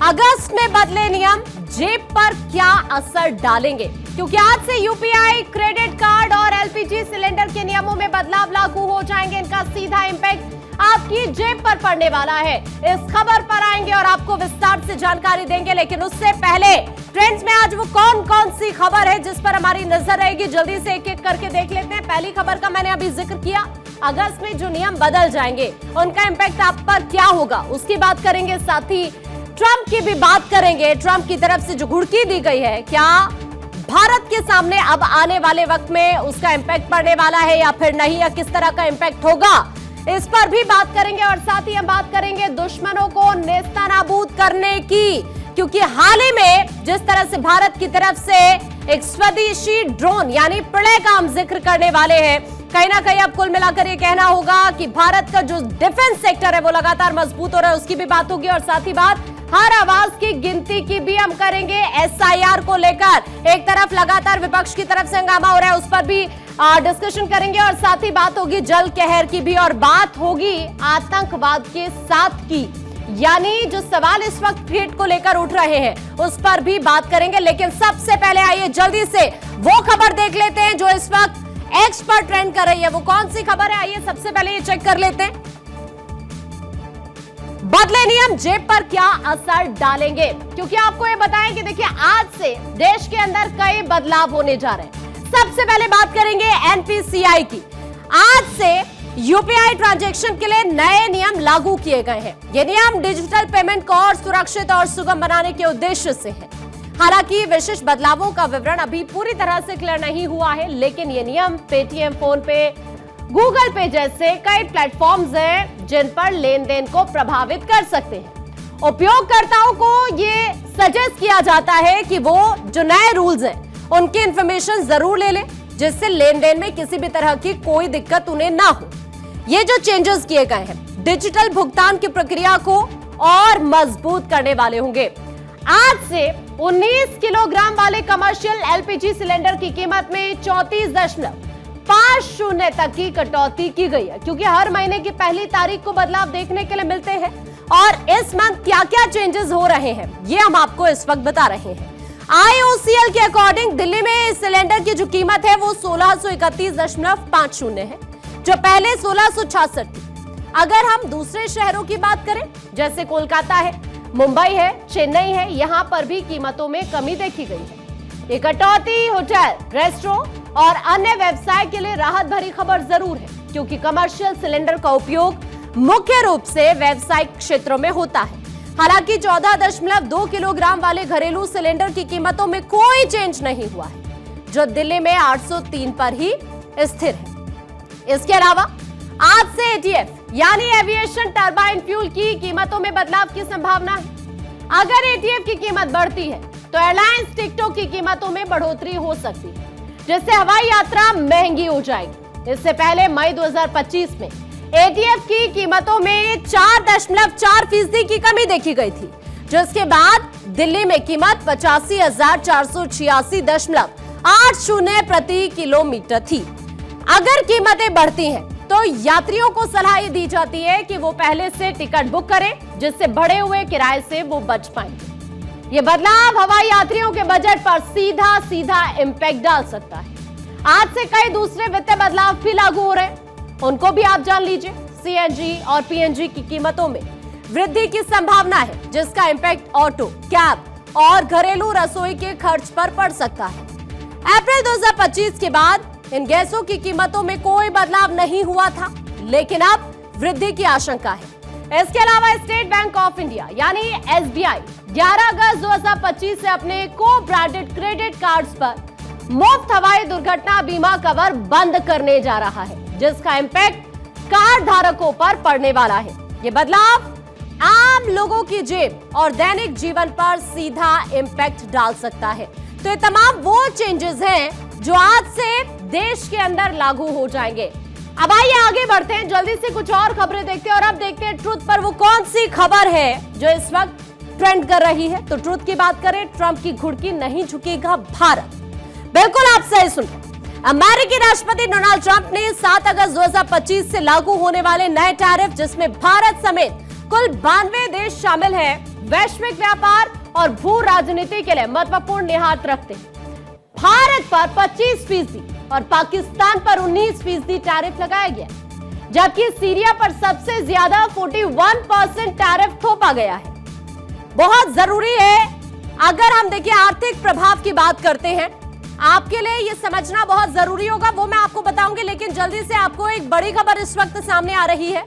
अगस्त में बदले नियम जेब पर क्या असर डालेंगे? क्योंकि आज से यूपीआई, क्रेडिट कार्ड और एलपीजी सिलेंडर के नियमों में बदलाव लागू हो जाएंगे। इनका सीधा इंपैक्ट आपकी जेब पर पड़ने वाला है। इस खबर पर आएंगे और आपको विस्तार से जानकारी देंगे, लेकिन उससे पहले ट्रेंड्स में आज वो कौन कौन सी खबर है जिस पर हमारी नजर रहेगी, जल्दी से एक एक करके देख लेते हैं। पहली खबर का मैंने अभी जिक्र किया, अगस्त में जो नियम बदल जाएंगे उनका इंपैक्ट आप पर क्या होगा उसकी बात करेंगे। साथ ही ट्रंप की भी बात करेंगे। ट्रंप की तरफ से जो घुड़की दी गई है, क्या भारत के सामने अब आने वाले वक्त में उसका इंपैक्ट पड़ने वाला है या फिर नहीं, या किस तरह का इंपैक्ट होगा, इस पर भी बात करेंगे। और साथ ही हम बात करेंगे दुश्मनों को नेस्तनाबूद करने की, क्योंकि हाल ही में जिस तरह से भारत की तरफ से एक स्वदेशी ड्रोन यानी प्रलय का हम जिक्र करने वाले हैं, कहीं ना कहीं अब कुल मिलाकर ये कहना होगा कि भारत का जो डिफेंस सेक्टर है वो लगातार मजबूत हो रहा है, उसकी भी बात होगी। और साथ ही बात हर आवाज की गिनती की भी हम करेंगे। एसआईआर को लेकर एक तरफ लगातार विपक्ष की तरफ से हंगामा हो रहा है, उस पर भी डिस्कशन करेंगे। और साथ ही बात होगी जल कहर की भी, और बात होगी आतंकवाद के साथ की, यानी जो सवाल इस वक्त ट्वीट को लेकर उठ रहे हैं उस पर भी बात करेंगे। लेकिन सबसे पहले आइए जल्दी से वो खबर देख लेते हैं जो इस वक्त एक्स पर ट्रेंड कर रही है। वो कौन सी खबर है, आइए सबसे पहले ये चेक कर लेते हैं। बदले नियम जेब पर क्या असर डालेंगे? क्योंकि आपको ये बताएं कि देखिए आज से देश के अंदर कई बदलाव होने जा रहे हैं। सबसे पहले बात करेंगे एनपीसीआई की। आज से यूपीआई ट्रांजैक्शन के लिए नए नियम लागू किए गए हैं। ये नियम डिजिटल पेमेंट को और सुरक्षित और सुगम बनाने के उद्देश्य से है। हालांकि विशेष बदलावों का विवरण अभी पूरी तरह से क्लियर नहीं हुआ है, लेकिन ये नियम पेटीएम, फोन पे, गूगल पे जैसे कई प्लेटफॉर्म्स हैं जिन पर लेन देन को प्रभावित कर सकते हैं। उपयोगकर्ताओं को ये सजेस्ट किया जाता है कि वो जो नए रूल्स हैं उनकी इंफॉर्मेशन जरूर ले लें, जिससे लेन देन में किसी भी तरह की कोई दिक्कत उन्हें ना हो। ये जो चेंजेस किए गए हैं डिजिटल भुगतान की प्रक्रिया को और मजबूत करने वाले होंगे। आज से 19 किलोग्राम वाले कमर्शियल एलपीजी सिलेंडर की कीमत में 34.50 तक की कटौती की गई है, क्योंकि हर महीने की पहली तारीख को बदलाव देखने के लिए मिलते हैं। और इस मंथ क्या क्या चेंजेस हो रहे हैं ये हम आपको इस वक्त बता रहे हैं। IOCL के अकॉर्डिंग दिल्ली में इस सिलेंडर की जो कीमत है वो 1631.50 है, जो पहले 1666 थी। अगर हम दूसरे शहरों की बात करें, जैसे कोलकाता है, मुंबई है, चेन्नई है, यहां पर भी कीमतों में कमी देखी गई है। ये कटौती होटल, रेस्टोरेंट और अन्य व्यवसाय के लिए राहत भरी खबर जरूर है, क्योंकि कमर्शियल सिलेंडर का उपयोग मुख्य रूप से व्यावसायिक क्षेत्रों में होता है। हालांकि 14.2 किलोग्राम वाले घरेलू सिलेंडर की कीमतों में कोई चेंज नहीं हुआ है, जो दिल्ली में 803 पर ही स्थिर है। इसके अलावा आज से एटीएफ यानी एविएशन टरबाइन फ्यूल की कीमतों में बदलाव की संभावना है। अगर एटीएफ की कीमत बढ़ती है तो एयरलाइंस टिकटों की कीमतों में बढ़ोतरी हो सकती है, जिससे हवाई यात्रा महंगी हो जाएगी। इससे पहले मई 2025 में एटीएफ की कीमतों में 4.4% की कमी देखी गई थी, जिसके बाद दिल्ली में कीमत 85,486.80 प्रति किलोमीटर थी। अगर कीमतें बढ़ती हैं तो यात्रियों को सलाह दी जाती है कि वो पहले से टिकट बुक करें, जिससे बढ़े हुए किराए से वो बच पाएंगे। ये बदलाव हवाई यात्रियों के बजट पर सीधा सीधा इंपैक्ट डाल सकता है। आज से कई दूसरे वित्तीय बदलाव भी लागू हो रहे हैं, उनको भी आप जान लीजिए। सीएनजी और पीएनजी की कीमतों में वृद्धि की संभावना है, जिसका इंपैक्ट ऑटो, कैब और घरेलू रसोई के खर्च पर पड़ सकता है। अप्रैल 2025 के बाद इन गैसों की कीमतों में कोई बदलाव नहीं हुआ था, लेकिन अब वृद्धि की आशंका है। इसके अलावा स्टेट बैंक ऑफ इंडिया यानी एसबीआई 11 अगस्त 2025 से अपने को ब्रांडेड क्रेडिट कार्ड्स पर मुफ्त हवाई दुर्घटना बीमा कवर बंद करने जा रहा है, जिसका इंपैक्ट कार्ड धारकों पर पड़ने वाला है। ये बदलाव आम लोगों की जेब और दैनिक जीवन पर सीधा इंपैक्ट डाल सकता है। तो ये तमाम वो चेंजेस हैं जो आज से देश के अंदर लागू हो जाएंगे। अब आइए आगे बढ़ते हैं, जल्दी से कुछ और खबरें देखते हैं। और अब देखते हैं ट्रुथ पर वो कौन सी खबर है जो इस वक्त ट्रेंड कर रही है। तो ट्रुथ की बात करें, ट्रंप की घुड़की नहीं झुकेगा भारत। बिल्कुल आप सही सुन रहे हैं। अमेरिकी राष्ट्रपति डोनाल्ड ट्रंप ने 7 अगस्त 2025 से लागू होने वाले नए टैरिफ, जिसमें भारत समेत कुल 92 देश शामिल हैं, वैश्विक व्यापार और भू राजनीति के लिए महत्वपूर्ण निहितार्थ रखते हैं। भारत पर 25% और पाकिस्तान पर 19% टैरिफ लगाया गया, जबकि सीरिया पर सबसे ज्यादा 41% टैरिफ थोपा गया है। बहुत जरूरी है, अगर हम देखिए आर्थिक प्रभाव की बात करते हैं, आपके लिए यह समझना बहुत जरूरी होगा, वो मैं आपको बताऊंगी। लेकिन जल्दी से आपको एक बड़ी खबर इस वक्त सामने आ रही है,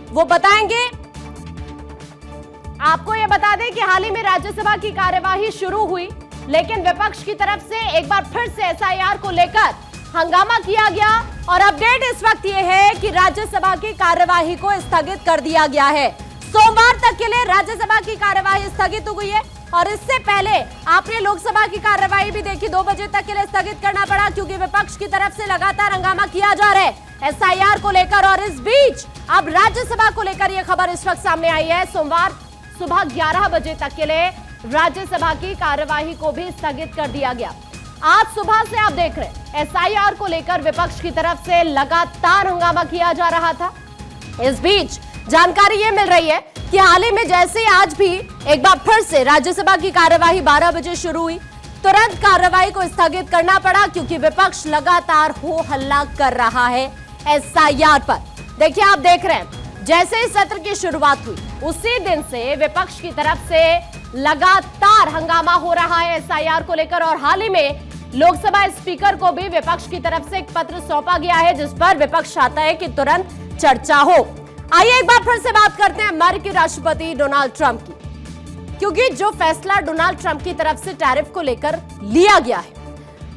वो बताएंगे। आपको यह बता दें कि हाल ही में राज्यसभा की कार्यवाही शुरू हुई, लेकिन विपक्ष की तरफ से एक बार फिर से एसआईआर को लेकर हंगामा किया गया और अपडेट इस वक्त यह है कि राज्यसभा की कार्यवाही को स्थगित कर दिया गया है। सोमवार तक के लिए राज्यसभा की कार्यवाही स्थगित हो गई है और इससे पहले आपने लोकसभा की कार्यवाही भी देखी, 2 बजे तक के लिए स्थगित करना पड़ा क्योंकि विपक्ष की तरफ से लगातार हंगामा किया जा रहा है एसआईआर को लेकर। और इस बीच अब राज्यसभा को लेकर यह खबर इस वक्त सामने आई है, सोमवार सुबह 11 बजे तक के लिए राज्यसभा की कार्यवाही को भी स्थगित कर दिया गया। आज सुबह से आप देख रहे हैं एसआईआर को लेकर विपक्ष की तरफ से लगातार हंगामा किया जा रहा था। इस बीच जानकारी यह मिल रही है कि हाल ही में जैसे आज भी एक बार फिर से राज्यसभा की कार्यवाही 12 बजे शुरू हुई, तुरंत कार्यवाही को स्थगित करना पड़ा क्योंकि विपक्ष लगातार हो हल्ला कर रहा है एसआईआर पर। देखिए, आप देख रहे हैं जैसे ही सत्र की शुरुआत हुई उसी दिन से विपक्ष की तरफ से लगातार हंगामा हो रहा है एसआईआर को लेकर। और हाल ही में लोकसभा स्पीकर को भी विपक्ष की तरफ से एक पत्र सौंपा गया है जिस पर विपक्ष चाहता है कि तुरंत चर्चा हो। आइए एक बार फिर से बात करते हैं अमेरिकी राष्ट्रपति डोनाल्ड ट्रंप की, क्योंकि जो फैसला डोनाल्ड ट्रंप की तरफ से टैरिफ को लेकर लिया गया है,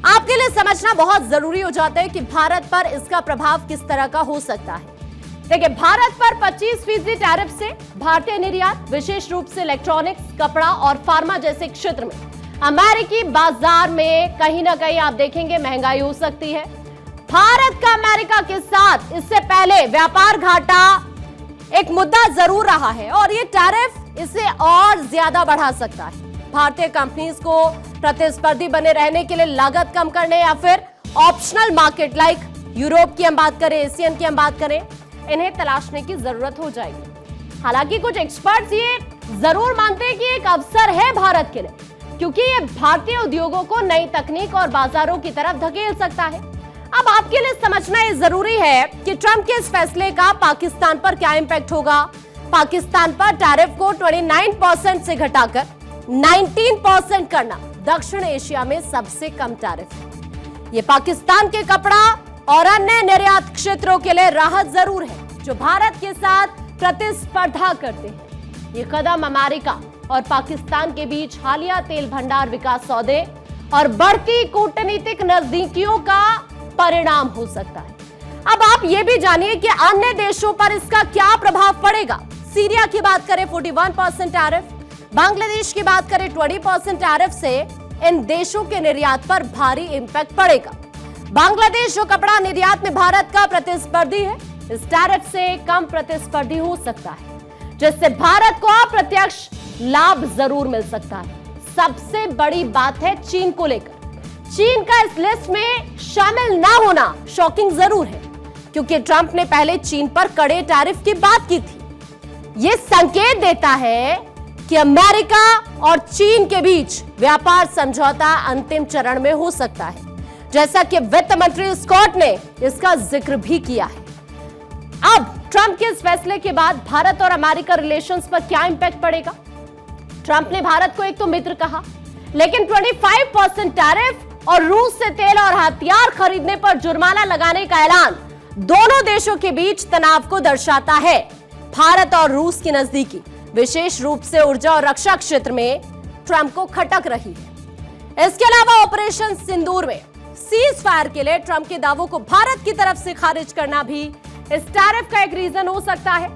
आपके लिए समझना बहुत जरूरी हो जाता है कि भारत पर इसका प्रभाव किस तरह का हो सकता है। देखिए, भारत पर 25% टैरिफ से भारतीय निर्यात, विशेष रूप से इलेक्ट्रॉनिक्स, कपड़ा और फार्मा जैसे क्षेत्र में अमेरिकी बाजार में कहीं ना कहीं आप देखेंगे महंगाई हो सकती है। भारत का अमेरिका के साथ इससे पहले व्यापार घाटा एक मुद्दा जरूर रहा है और ये टैरिफ इसे और ज्यादा बढ़ा सकता है। भारतीय कंपनीज को प्रतिस्पर्धी बने रहने के लिए लागत कम करने या फिर ऑप्शनल मार्केट लाइक यूरोप की हम बात करें, एशियन की हम बात करें, इन्हें तलाशने की जरूरत हो जाएगी। हालांकि कुछ एक्सपर्ट्स ये जरूर मानते हैं कि एक अवसर है भारत के लिए, क्योंकि ये भारतीय उद्योगों को नई तकनीक और बाजारों की तरफ धकेल सकता है। अब आपके लिए समझना ये जरूरी है कि ट्रंप के इस फैसले का पाकिस्तान पर क्या इंपैक्ट होगा। पाकिस्तान पर टैरिफ को 29% से घटाकर 19% करना दक्षिण एशिया में सबसे कम टैरिफ है। ये पाकिस्तान के कपड़ा और अन्य निर्यात क्षेत्रों के लिए राहत जरूर है जो भारत के साथ प्रतिस्पर्धा करते हैं। ये कदम अमेरिका और पाकिस्तान के बीच हालिया तेल भंडार विकास सौदे और बढ़ती कूटनीतिक नजदीकियों का परिणाम हो सकता है। अब आप ये भी जानिए कि अन्य देशों पर इसका क्या प्रभाव पड़ेगा। सीरिया की बात करें 41% टैरिफ, बांग्लादेश की बात करें 20% टैरिफ से इन देशों के निर्यात पर भारी इंपैक्ट पड़ेगा। बांग्लादेश जो कपड़ा निर्यात में भारत का प्रतिस्पर्धी है, इस टैरिफ से कम प्रतिस्पर्धी हो सकता है, जिससे भारत को अप्रत्यक्ष लाभ जरूर मिल सकता है। सबसे बड़ी बात है चीन को लेकर। चीन का इस लिस्ट में शामिल ना होना शॉकिंग जरूर है, क्योंकि ट्रंप ने पहले चीन पर कड़े टैरिफ की बात की थी। यह संकेत देता है कि अमेरिका और चीन के बीच व्यापार समझौता अंतिम चरण में हो सकता है, जैसा कि वित्त मंत्री स्कॉट ने इसका जिक्र भी किया है। अब ट्रंप के इस फैसले के बाद भारत और अमेरिका रिलेशंस पर क्या इंपैक्ट पड़ेगा। ट्रंप ने भारत को एक तो मित्र कहा, लेकिन 25% टैरिफ और रूस से तेल और हथियार खरीदने पर जुर्माना लगाने का ऐलान दोनों देशों के बीच तनाव को दर्शाता है। भारत और रूस की नजदीकी विशेष रूप से ऊर्जा और रक्षा क्षेत्र में ट्रंप को खटक रही है। इसके अलावा ऑपरेशन सिंदूर में सीज फायर के लिए ट्रंप के दावों को भारत की तरफ से खारिज करना भी इस टैरिफ का एक रीजन हो सकता है।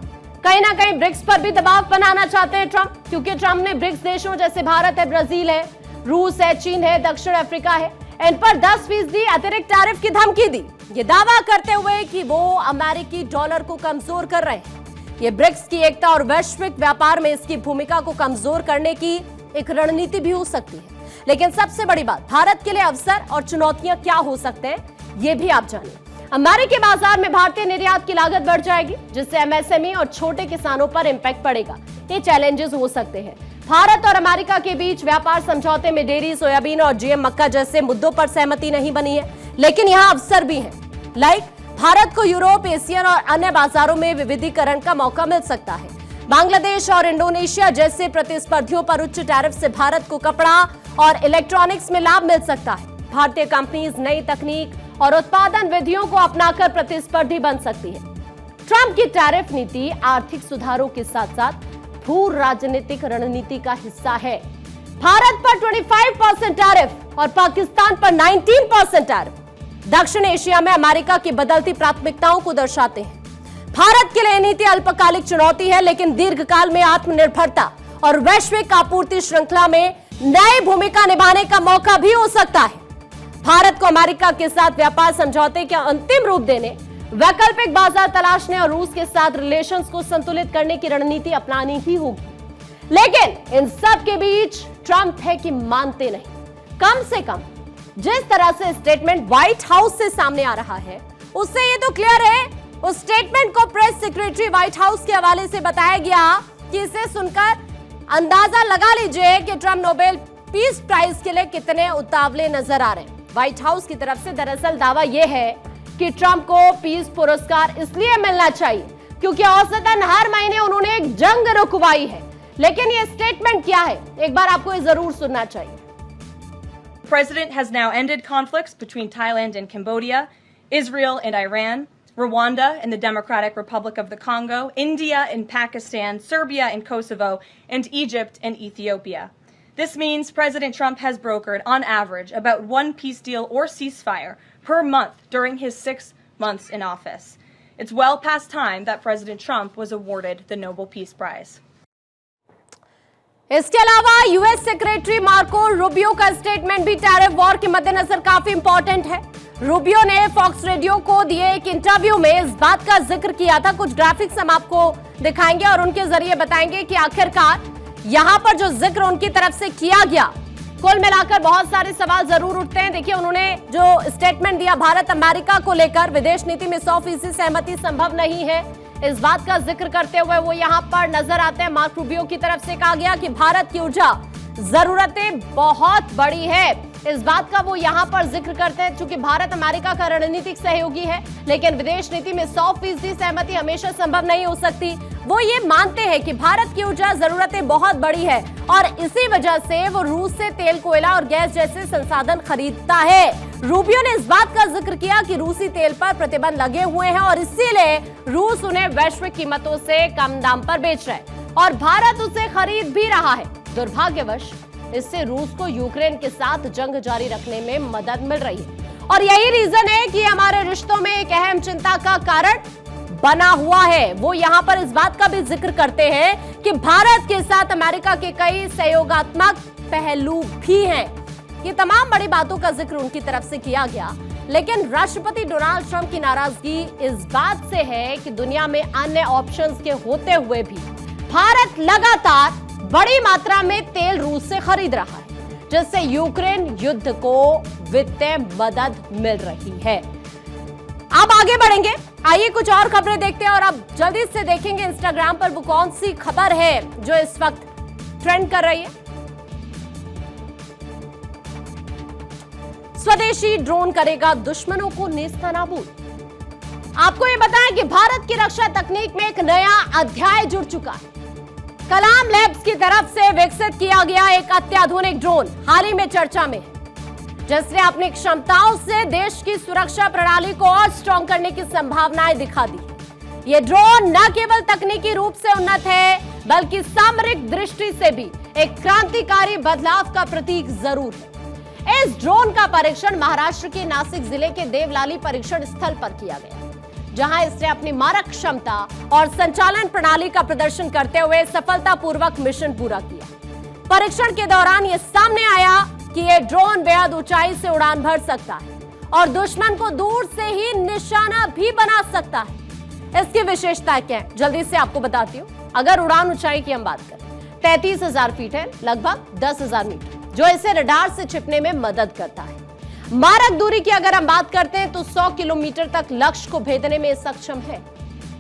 कहीं ना कहीं ब्रिक्स पर भी दबाव बनाना चाहते हैं ट्रंप, क्योंकि ट्रंप ने ब्रिक्स देशों जैसे भारत है, ब्राजील है, रूस है, चीन है, दक्षिण अफ्रीका है, इन पर 10% अतिरिक्त टैरिफ की धमकी दी, ये दावा करते हुए कि वो अमेरिकी डॉलर को कमजोर कर रहे हैं। ये ब्रिक्स की एकता और वैश्विक व्यापार में इसकी भूमिका को कमजोर करने की एक रणनीति भी हो सकती है। लेकिन सबसे बड़ी बात, भारत के लिए अवसर और चुनौतियां क्या हो सकते हैं, ये भी आप जानिए। अमेरिकी बाजार में भारतीय निर्यात की लागत बढ़ जाएगी, जिससे एमएसएमई और छोटे किसानों पर इंपैक्ट पड़ेगा। ये चैलेंजेस हो सकते हैं। भारत और अमेरिका के बीच व्यापार समझौते में डेयरी, सोयाबीन और जीएम मक्का जैसे मुद्दों पर सहमति नहीं बनी है, लेकिन यहां अवसर भी है। भारत को यूरोप, एशियन और अन्य बाजारों में विविधीकरण का मौका मिल सकता है। बांग्लादेश और इंडोनेशिया जैसे प्रतिस्पर्धियों पर उच्च टैरिफ से भारत को कपड़ा और इलेक्ट्रॉनिक्स में लाभ मिल सकता है। भारतीय कंपनीज नई तकनीक और उत्पादन विधियों को अपनाकर प्रतिस्पर्धी बन सकती है। ट्रंप की टैरिफ नीति आर्थिक सुधारों के साथ साथ भू राजनीतिक रणनीति का हिस्सा है। भारत पर 25% टैरिफ और पाकिस्तान पर 19% टैरिफ दक्षिण एशिया में अमेरिका की बदलती प्राथमिकताओं को दर्शाते हैं। भारत के लिए नीति अल्पकालिक चुनौती है, लेकिन दीर्घकाल में आत्मनिर्भरता और वैश्विक आपूर्ति श्रृंखला में नई भूमिका निभाने का मौका भी हो सकता है। भारत को अमेरिका के साथ व्यापार समझौते के अंतिम रूप देने, वैकल्पिक बाजार तलाशने और रूस के साथ रिलेशंस को संतुलित करने की रणनीति अपनानी ही होगी। लेकिन इन सब के बीच ट्रंप है कि मानते नहीं। कम से कम जिस तरह से स्टेटमेंट व्हाइट हाउस से सामने आ रहा है, उससे ये तो क्लियर है, उस स्टेटमेंट को प्रेस सेक्रेटरी व्हाइट हाउस के हवाले से बताया गया कि इसे सुनकर अंदाजा लगा लीजिए कि ट्रंप नोबेल पीस प्राइज के लिए कितने उतावले नजर आ रहे हैं। व्हाइट हाउस की तरफ से दरअसल दावा यह है कि ट्रंप को पीस पुरस्कार इसलिए मिलना चाहिए क्योंकि औसतन हर महीने उन्होंने एक जंग रुकवाई है। लेकिन ये स्टेटमेंट क्या है, एक बार आपको ये जरूर सुनना चाहिए। The president has now ended conflicts between Thailand and Cambodia, Israel and Iran, Rwanda and the Democratic Republic of the Congo, India and Pakistan, Serbia and Kosovo, and Egypt and Ethiopia. This means President Trump has brokered, on average, about one peace deal or ceasefire per month during his 6 months in office. It's well past time that President Trump was awarded the Nobel Peace Prize. इसके अलावा US secretary Marco Rubio का statement भी tariff war के मद्देनजर काफी important है। Rubio ने fox radio को दिए एक इंटरव्यू में इस बात का जिक्र किया था। कुछ ग्राफिक्स हम आपको दिखाएंगे और उनके जरिए बताएंगे कि आखिरकार यहां पर जो जिक्र उनकी तरफ से किया गया, कुल मिलाकर बहुत सारे सवाल जरूर उठते हैं। देखिए, उन्होंने जो स्टेटमेंट दिया भारत अमेरिका को लेकर, विदेश नीति में 100% सहमति संभव नहीं है, इस बात का जिक्र करते हुए वो यहाँ पर नजर आते हैं। मार्क रूबियो की तरफ से कहा गया कि भारत की ऊर्जा जरूरतें बहुत बड़ी है, इस बात का वो यहाँ पर जिक्र करते हैं। चूंकि भारत अमेरिका का रणनीतिक सहयोगी है, लेकिन विदेश नीति में 100% सहमति हमेशा संभव नहीं हो सकती। वो ये मानते हैं कि भारत की ऊर्जा जरूरतें बहुत बड़ी है और इसी वजह से वो रूस से तेल, कोयला और गैस जैसे संसाधन खरीदता है। रूबियो ने इस बात का जिक्र किया कि रूसी तेल पर प्रतिबंध लगे हुए हैं और इसीलिए रूस उन्हें वैश्विक कीमतों से कम दाम पर बेच रहा है और भारत उसे खरीद भी रहा है। दुर्भाग्यवश इससे रूस को यूक्रेन के साथ जंग जारी रखने में मदद मिल रही है और यही रीजन है कि हमारे रिश्तों में एक अहम चिंता का कारण बना हुआ है। वो यहाँ पर इस बात का भी जिक्र करते हैं कि भारत के साथ अमेरिका के कई सहयोगात्मक पहलू भी हैं। ये तमाम बड़ी बातों का जिक्र उनकी तरफ से किया गया, लेकिन राष्ट्रपति डोनाल्ड ट्रंप की नाराजगी इस बात से है कि दुनिया में अन्य ऑप्शंस के होते हुए भी भारत लगातार बड़ी मात्रा में तेल रूस से खरीद रहा है, जिससे यूक्रेन युद्ध को वित्तीय मदद मिल रही है। अब आगे बढ़ेंगे, आइए कुछ और खबरें देखते हैं और अब जल्दी से देखेंगे इंस्टाग्राम पर वो कौन सी खबर है जो इस वक्त ट्रेंड कर रही है। स्वदेशी ड्रोन करेगा दुश्मनों को नेस्तनाबूद। आपको ये बताएं कि भारत की रक्षा तकनीक में एक नया अध्याय जुड़ चुका है। कलाम लैब्स की तरफ से विकसित किया गया एक अत्याधुनिक ड्रोन हाल ही में चर्चा में है, जिसने अपनी क्षमताओं से देश की सुरक्षा प्रणाली को और स्ट्रॉन्ग करने की संभावनाएं दिखा दी। ये ड्रोन न केवल तकनीकी रूप से उन्नत है, बल्कि सामरिक दृष्टि से भी एक क्रांतिकारी बदलाव का प्रतीक जरूर है। इस ड्रोन का परीक्षण महाराष्ट्र के नासिक जिले के देवलाली परीक्षण स्थल पर किया गया, जहां इसने अपनी मारक क्षमता और संचालन प्रणाली का प्रदर्शन करते हुए सफलतापूर्वक मिशन पूरा किया। परीक्षण के दौरान यह सामने आया कि यह ड्रोन बेहद ऊंचाई से उड़ान भर सकता है और दुश्मन को दूर से ही निशाना भी बना सकता है। इसकी विशेषता क्या है, जल्दी से आपको बताती हूँ। अगर उड़ान ऊंचाई की हम बात करें, 33,000 फीट है, लगभग 10,000 मीटर, जो इसे रडार से छिपने में मदद करता है। मारक दूरी की अगर हम बात करते हैं तो 100 किलोमीटर तक लक्ष्य को भेदने में सक्षम है।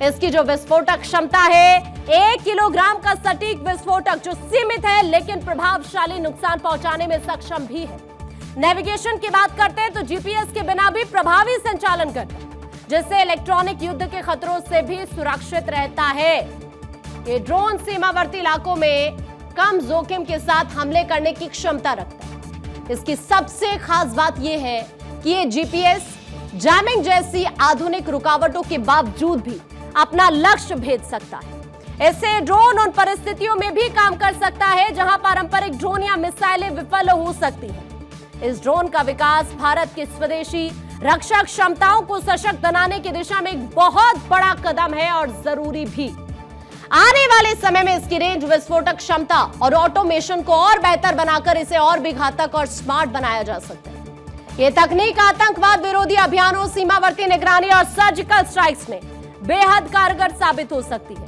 इसकी जो विस्फोटक क्षमता है 1 किलोग्राम का सटीक विस्फोटक जो सीमित है लेकिन प्रभावशाली नुकसान पहुंचाने में सक्षम भी है। नेविगेशन की बात करते हैं तो जीपीएस के बिना भी प्रभावी संचालन करता है, जिससे इलेक्ट्रॉनिक युद्ध के खतरों से भी सुरक्षित रहता है। ये ड्रोन सीमावर्ती इलाकों में कम जोखिम के साथ हमले करने की क्षमता रखता है। इसकी सबसे खास बात यह है कि ये जीपीएस जैमिंग जैसी आधुनिक रुकावटों के बावजूद भी अपना लक्ष्य भेद सकता है। इससे ड्रोन उन परिस्थितियों में भी काम कर सकता है जहां पारंपरिक ड्रोन या मिसाइलें विफल हो सकती हैं। इस ड्रोन का विकास भारत की स्वदेशी रक्षा क्षमताओं को सशक्त बनाने की दिशा में एक बहुत बड़ा कदम है और जरूरी भी। आने वाले समय में इसकी रेंज, विस्फोटक क्षमता और ऑटोमेशन को और बेहतर बनाकर इसे और भी घातक और स्मार्ट बनाया जा सकता है। यह तकनीक आतंकवाद विरोधी अभियानों, सीमावर्ती निगरानी और सर्जिकल स्ट्राइक्स में बेहद कारगर साबित हो सकती है।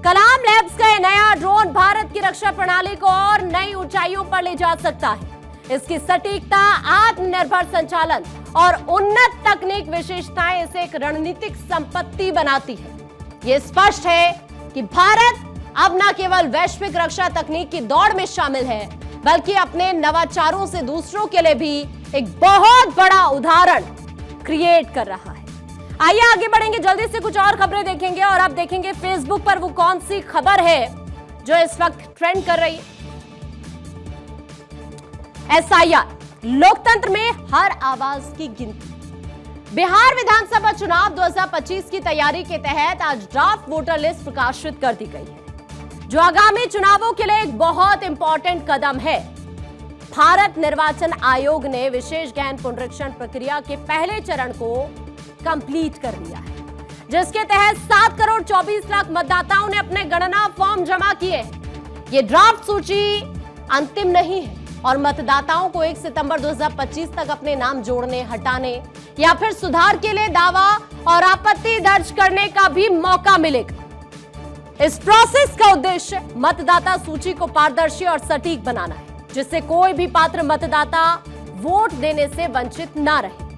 कलाम लैब्स का यह नया ड्रोन भारत की रक्षा प्रणाली को और नई ऊंचाइयों पर ले जा सकता है। इसकी सटीकता, आत्मनिर्भर संचालन और उन्नत तकनीक विशेषताएं इसे एक रणनीतिक संपत्ति बनाती है। यह स्पष्ट है कि भारत अब न केवल वैश्विक रक्षा तकनीक की दौड़ में शामिल है, बल्कि अपने नवाचारों से दूसरों के लिए भी एक बहुत बड़ा उदाहरण क्रिएट कर रहा है। आइए आगे बढ़ेंगे, जल्दी से कुछ और खबरें देखेंगे और अब देखेंगे फेसबुक पर वो कौन सी खबर है जो इस वक्त ट्रेंड कर रही है। एसआईआर, लोकतंत्र में हर आवाज की गिनती। बिहार विधानसभा चुनाव 2025 की तैयारी के तहत आज ड्राफ्ट वोटर लिस्ट प्रकाशित कर दी गई है, जो आगामी चुनावों के लिए एक बहुत इंपॉर्टेंट कदम है। भारत निर्वाचन आयोग ने विशेष गहन पुनरीक्षण प्रक्रिया के पहले चरण को कंप्लीट कर लिया है, जिसके तहत 7 करोड़ 24 लाख मतदाताओं ने अपने गणना फॉर्म जमा किए। ये ड्राफ्ट सूची अंतिम नहीं है और मतदाताओं को 1 सितंबर 2025 तक अपने नाम जोड़ने, हटाने या फिर सुधार के लिए दावा और आपत्ति दर्ज करने का भी मौका मिलेगा। इस प्रोसेस का उद्देश्य मतदाता सूची को पारदर्शी और सटीक बनाना है, जिससे कोई भी पात्र मतदाता वोट देने से वंचित ना रहे।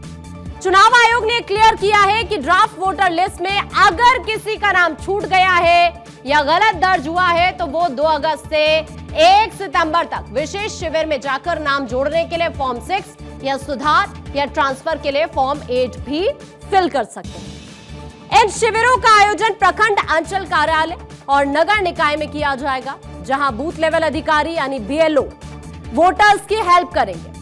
चुनाव आयोग ने क्लियर किया है कि ड्राफ्ट वोटर लिस्ट में अगर किसी का नाम छूट गया है या गलत दर्ज हुआ है तो वो 2 अगस्त से 1 सितंबर तक विशेष शिविर में जाकर नाम जोड़ने के लिए फॉर्म 6 या सुधार या ट्रांसफर के लिए फॉर्म 8 भी फिल कर सकते हैं। इन शिविरों का आयोजन प्रखंड अंचल कार्यालय और नगर निकाय में किया जाएगा, जहां बूथ लेवल अधिकारी यानी बीएलओ वोटर्स की हेल्प करेंगे।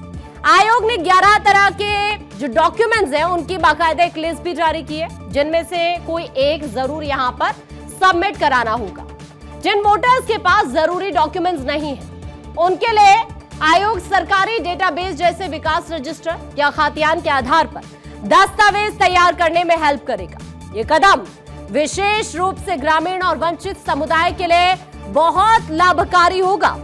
आयोग ने 11 तरह के जो डॉक्यूमेंट्स हैं उनकी बाकायदा एक लिस्ट भी जारी की है, जिनमें से कोई एक जरूर यहां पर सबमिट कराना होगा। जिन वोटर्स के पास जरूरी डॉक्यूमेंट्स नहीं है उनके लिए आयोग सरकारी डेटाबेस जैसे विकास रजिस्टर या खातियान के आधार पर दस्तावेज तैयार करने में हेल्प करेगा। ये कदम विशेष रूप से ग्रामीण और वंचित समुदाय के लिए बहुत लाभकारी होगा।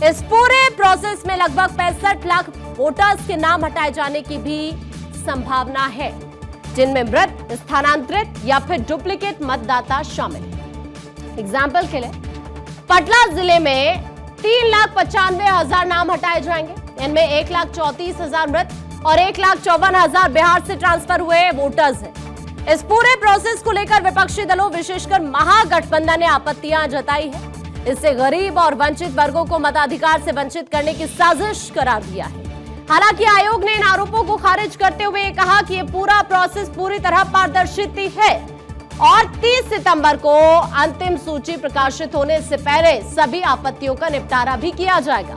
इस पूरे प्रोसेस में लगभग 65 लाख वोटर्स के नाम हटाए जाने की भी संभावना है, जिनमें मृत, स्थानांतरित या फिर डुप्लीकेट मतदाता शामिल है। एग्जाम्पल के लिए पटना जिले में 3,95,000 नाम हटाए जाएंगे। इनमें 1,34,000 मृत और 1,54,000 बिहार से ट्रांसफर हुए वोटर्स हैं। इस पूरे प्रोसेस को लेकर विपक्षी दलों, विशेषकर महागठबंधन ने आपत्तियां जताई है। इससे गरीब और वंचित वर्गों को मताधिकार से वंचित करने की साजिश करार दिया है। हालांकि आयोग ने इन आरोपों को खारिज करते हुए कहा कि ये पूरा प्रोसेस पूरी तरह पारदर्शी है और 30 सितंबर को अंतिम सूची प्रकाशित होने से पहले सभी आपत्तियों का निपटारा भी किया जाएगा।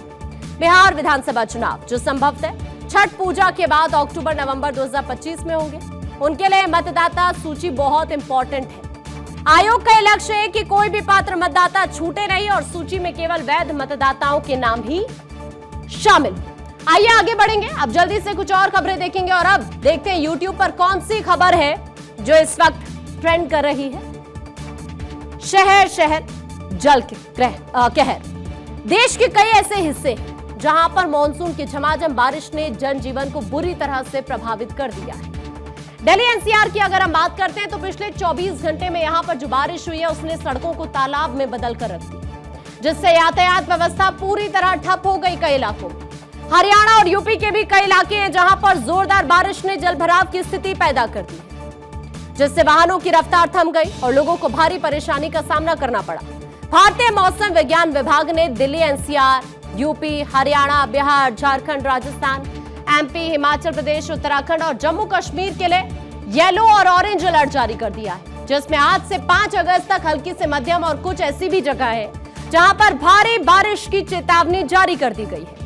बिहार विधानसभा चुनाव जो संभवतः छठ पूजा के बाद अक्टूबर-नवंबर 2025 में होंगे, उनके लिए मतदाता सूची बहुत इंपॉर्टेंट है। आयोग का लक्ष्य है कि कोई भी पात्र मतदाता छूटे नहीं और सूची में केवल वैध मतदाताओं के नाम ही शामिल हो। आइए आगे बढ़ेंगे, अब जल्दी से कुछ और खबरें देखेंगे और अब देखते हैं यूट्यूब पर कौन सी खबर है जो इस वक्त ट्रेंड कर रही है। शहर शहर जल कहर। देश के कई ऐसे हिस्से हैं जहां पर मानसून की झमाझम बारिश ने जनजीवन को बुरी तरह से प्रभावित कर दिया है। दिल्ली एनसीआर की अगर हम बात करते हैं तो पिछले 24 घंटे में यहां पर जो बारिश हुई है उसने सड़कों को तालाब में बदल कर रख दिया, जिससे यातायात व्यवस्था पूरी तरह ठप हो गई कई इलाकों में। हरियाणा और यूपी के भी कई इलाके हैं जहां पर जोरदार बारिश ने जलभराव की स्थिति पैदा कर दी है, जिससे वाहनों की रफ्तार थम गई और लोगों को भारी परेशानी का सामना करना पड़ा। भारतीय मौसम विज्ञान विभाग ने Delhi, NCR, UP, Haryana, Bihar, Jharkhand, Rajasthan, MP, Himachal Pradesh, Uttarakhand और जम्मू कश्मीर के लिए येलो और ऑरेंज अलर्ट जारी कर दिया है, जिसमें आज से 5 अगस्त तक हल्की से मध्यम और कुछ ऐसी भी जगह है जहां पर भारी बारिश की चेतावनी जारी कर दी गई है।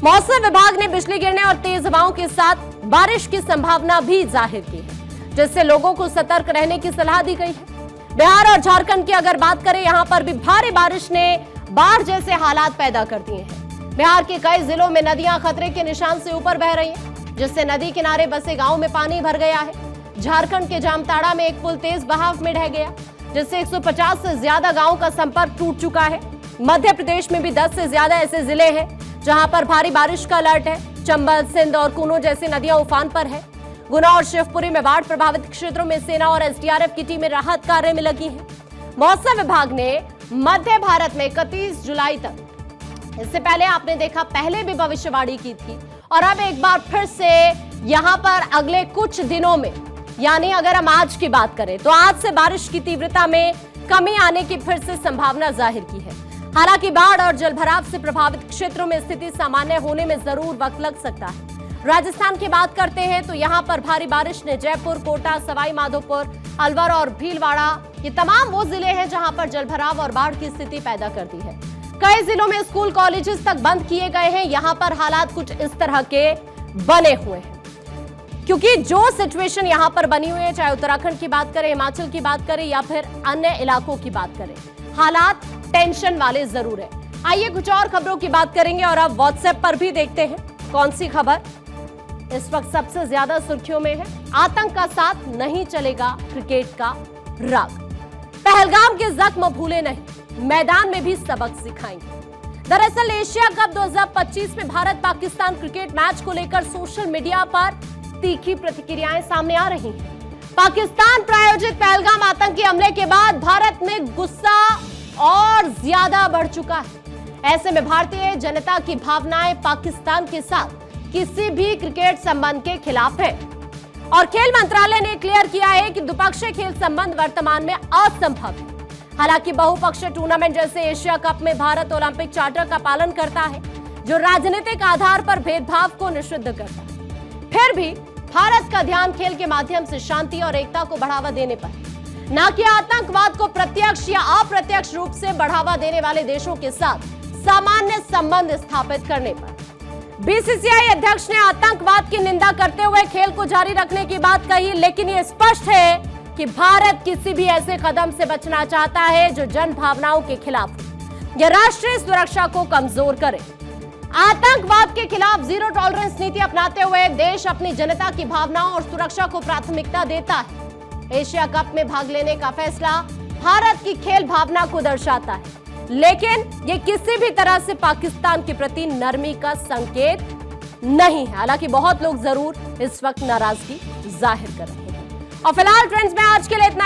मौसम विभाग ने बिजली गिरने और तेज हवाओं के साथ बारिश की संभावना भी जाहिर की है, जिससे लोगों को सतर्क रहने की सलाह दी गई है। बिहार और झारखंड की अगर बात करें, यहां पर भी भारी बारिश ने बाढ़ जैसे हालात पैदा कर दिए हैं। बिहार के कई जिलों में नदियां खतरे के निशान से ऊपर बह रही हैं, जिससे नदी किनारे बसे गांव में पानी भर गया है। झारखंड के जामताड़ा में एक पुल तेज बहाव में ढह गया, जिससे 150 से ज्यादा गांवों का संपर्क टूट चुका है। मध्य प्रदेश में भी 10 से ज्यादा ऐसे जिले हैं जहां पर भारी बारिश का अलर्ट है। चंबल, सिंध और कूनो जैसी नदियां उफान पर है। गुना और शिवपुरी में बाढ़ प्रभावित क्षेत्रों में सेना और एसडीआरएफ की टीमें राहत कार्य में लगी हैं। मौसम विभाग ने मध्य भारत में 31 जुलाई तक, इससे पहले आपने देखा पहले भी भविष्यवाणी की थी और अब एक बार फिर से यहां पर अगले कुछ दिनों में, यानी अगर हम आज की बात करें तो आज से बारिश की तीव्रता में कमी आने की फिर से संभावना जाहिर की है। हालांकि बाढ़ और जलभराव से प्रभावित क्षेत्रों में स्थिति सामान्य होने में जरूर वक्त लग सकता है। राजस्थान की बात करते हैं तो यहां पर भारी बारिश ने जयपुर, कोटा, सवाई माधोपुर, अलवर और भीलवाड़ा, ये तमाम वो जिले हैं जहां पर जलभराव और बाढ़ की स्थिति पैदा कर दी है। कई जिलों में स्कूल, कॉलेजेस तक बंद किए गए हैं। यहां पर हालात कुछ इस तरह के बने हुए हैं, क्योंकि जो सिचुएशन यहां पर बनी हुई है, चाहे उत्तराखंड की बात करें, हिमाचल की बात करें या फिर अन्य इलाकों की बात करें, हालात टेंशन वाले जरूर है। आइए कुछ और खबरों की बात करेंगे और अब व्हाट्सएप पर भी देखते हैं कौन सी खबर इस वक्त सबसे ज्यादा सुर्खियों में है। आतंक का साथ नहीं चलेगा क्रिकेट का राग। पहलगाम के जख्म भूले नहीं, मैदान में भी सबक सिखाएंगे। दरअसल एशिया कप 2025 में भारत पाकिस्तान क्रिकेट मैच को लेकर सोशल मीडिया पर तीखी प्रतिक्रियाएं सामने आ रही हैं। पाकिस्तान प्रायोजित पहलगाम आतंकी हमले के बाद भारत में गुस्सा और ज्यादा बढ़ चुका है। ऐसे में भारतीय जनता की भावनाएं पाकिस्तान के साथ किसी भी क्रिकेट संबंध के खिलाफ है और खेल मंत्रालय ने क्लियर किया है कि द्विपक्षीय खेल संबंध वर्तमान में असंभव है। हालांकि बहुपक्षीय टूर्नामेंट जैसे एशिया कप में भारत ओलंपिक चार्टर का पालन करता है, जो राजनीतिक आधार पर भेदभाव को निषिद्ध करता है। फिर भी भारत का ध्यान खेल के माध्यम से शांति और एकता को बढ़ावा देने पर, न कि आतंकवाद को प्रत्यक्ष या अप्रत्यक्ष रूप से बढ़ावा देने वाले देशों के साथ सामान्य संबंध स्थापित करने पर। बीसीसीआई अध्यक्ष ने आतंकवाद की निंदा करते हुए खेल को जारी रखने की बात कही, लेकिन यह स्पष्ट है कि भारत किसी भी ऐसे कदम से बचना चाहता है जो जन भावनाओं के खिलाफ हो या राष्ट्रीय सुरक्षा को कमजोर करे। आतंकवाद के खिलाफ जीरो टॉलरेंस नीति अपनाते हुए देश अपनी जनता की भावनाओं और सुरक्षा को प्राथमिकता देता है। एशिया कप में भाग लेने का फैसला भारत की खेल भावना को दर्शाता है, लेकिन ये किसी भी तरह से पाकिस्तान के प्रति नरमी का संकेत नहीं है। हालांकि बहुत लोग जरूर इस वक्त नाराजगी जाहिर कर रहे हैं। और फिलहाल ट्रेंड्स में आज के लिए इतना